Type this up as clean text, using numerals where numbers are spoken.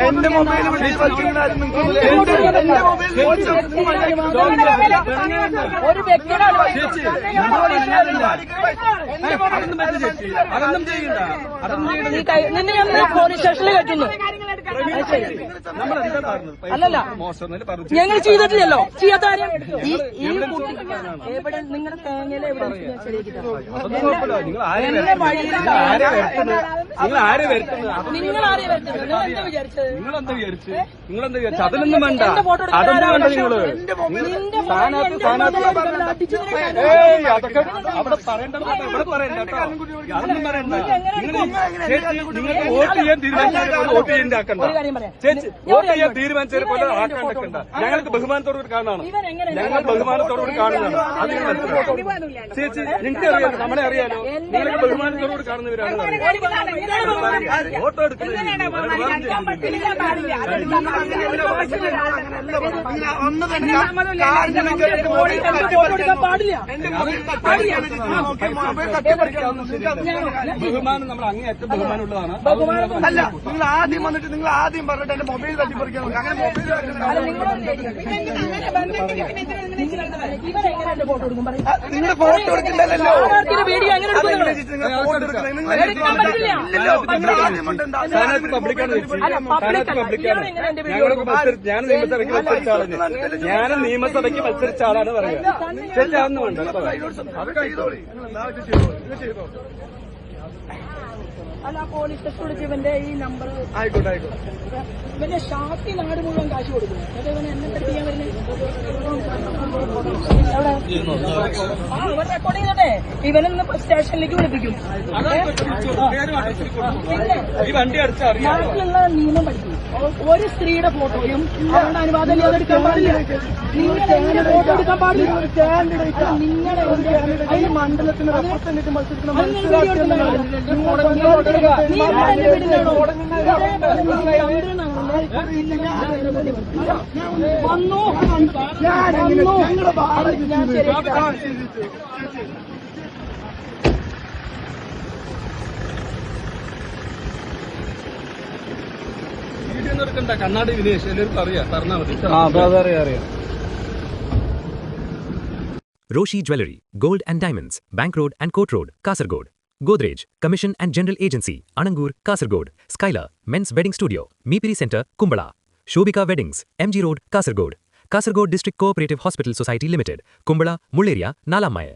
എന്റെ മൊബൈൽ ഒരു വ്യക്തിയുടെ നിന്നെ ഞാൻ പോലീസ് സ്റ്റേഷനിൽ കയറ്റുന്നു. അല്ലല്ല, ഞങ്ങൾ ചെയ്തിട്ടില്ലല്ലോ. ചെയ്യാത്ത കാര്യം ഈ കുട്ടി എവിടെ നിങ്ങളുടെ തേങ്ങയിലെ എവിടെ എന്റെ വഴിയിൽ നിങ്ങൾ ആരെ വരുത്തുന്നത്? നിങ്ങൾ എന്താ വിചാരിച്ചത്? നിങ്ങളെന്താ വിചാരിച്ചത്? അതൊന്നും വേണ്ട, അതൊന്നും വേണ്ട. നിങ്ങള് അതൊക്കെ അവിടെ പറയണ്ട, ഇവിടെ പറയണ്ട കേട്ടോ. അതൊന്നും പറയണ്ട. നിങ്ങൾക്ക് വോട്ട് ചെയ്യാൻ തീരുമാനിച്ചാൽ വോട്ട് ചെയ്യാൻ ആക്കണ്ട. ചേച്ചി, വോട്ട് ചെയ്യാൻ തീരുമാനിച്ചതിനെ പോലെ ആക്കണ്ട. ഞങ്ങൾക്ക് ബഹുമാനത്തോടുകൂടി കാണാണ്, ഞങ്ങൾ ബഹുമാനത്തോടുകൂടി കാണുന്നതാണ്. അത് നിങ്ങൾ ചേച്ചി, നിങ്ങൾക്ക് അറിയാലോ, നമ്മളെ അറിയാലോ. നിങ്ങൾക്ക് ബഹുമാനത്തോടുകൂടി കാണുന്നവരാണ് വോട്ട് എടുക്കുന്നത്. ബഹുമാനം നമ്മൾ അങ്ങേയറ്റം ബഹുമാനമുള്ളതാണ്. അല്ല, നിങ്ങൾ ആദ്യം വന്നിട്ട് നിങ്ങൾ ആദ്യം പറഞ്ഞിട്ട് എന്റെ മൊബൈൽ തട്ടിപ്പറിക്കാൻ അങ്ങനെ മൊബൈൽ നിങ്ങളുടെ ഫോട്ടോ എടുക്കണ്ടല്ലോ. ഞാൻ നിയമസഭയ്ക്ക് മത്സരിച്ച ആളാണ് പറയുന്നത്. ശരിയാണെന്ന് വേണ്ട. അല്ല, പോലീസ് സ്റ്റേഷൻ വിളിച്ച് ഇവന്റെ ഈ നമ്പർ ആയിക്കോട്ടെ. ഇവന്റെ ഷാപ്പി നാട് മുഴുവൻ കാശ് കൊടുക്കുന്നു. എന്നിട്ട് ഇവനെ എന്നെ പഠിപ്പിക്കാൻ വരുന്നത് ഇവൻ റെക്കോർഡിംഗ് ചെയ്തേ. ഇവനൊന്ന് സ്റ്റേഷനിലേക്ക് വിളിപ്പിക്കും. നാട്ടിലുള്ള നിയമം പഠിക്കും. ഒരു സ്ത്രീയുടെ ഫോട്ടോയും അവരുടെ അനുവാദം അതെടുക്കാൻ പാടില്ല. നിങ്ങളുടെ ഫോട്ടോ എടുക്കാൻ പാടില്ല. നിങ്ങളുടെ അതിന് മണ്ഡലത്തിന് റെപ്രസെന്റേറ്റീവ് മത്സരിക്കുന്ന വന്നു. വീഡിയോ എടുക്കണ്ട. കണ്ണാടി വിനേഷ് എല്ലാവർക്കും അറിയാം. പറഞ്ഞാൽ മതി. അറിയാം. Roshi Jewelry, Gold and Diamonds, Bank Road and Court Road, Kasargod. Godrej, Commission and General Agency, Anangur, Kasargod. Skylar, Men's Wedding Studio, Mipiri Center, Kumbala. Shobika Weddings, MG Road, Kasargod. Kasargod District Cooperative Hospital Society Limited, Kumbala, Mulleria, Nalamaya.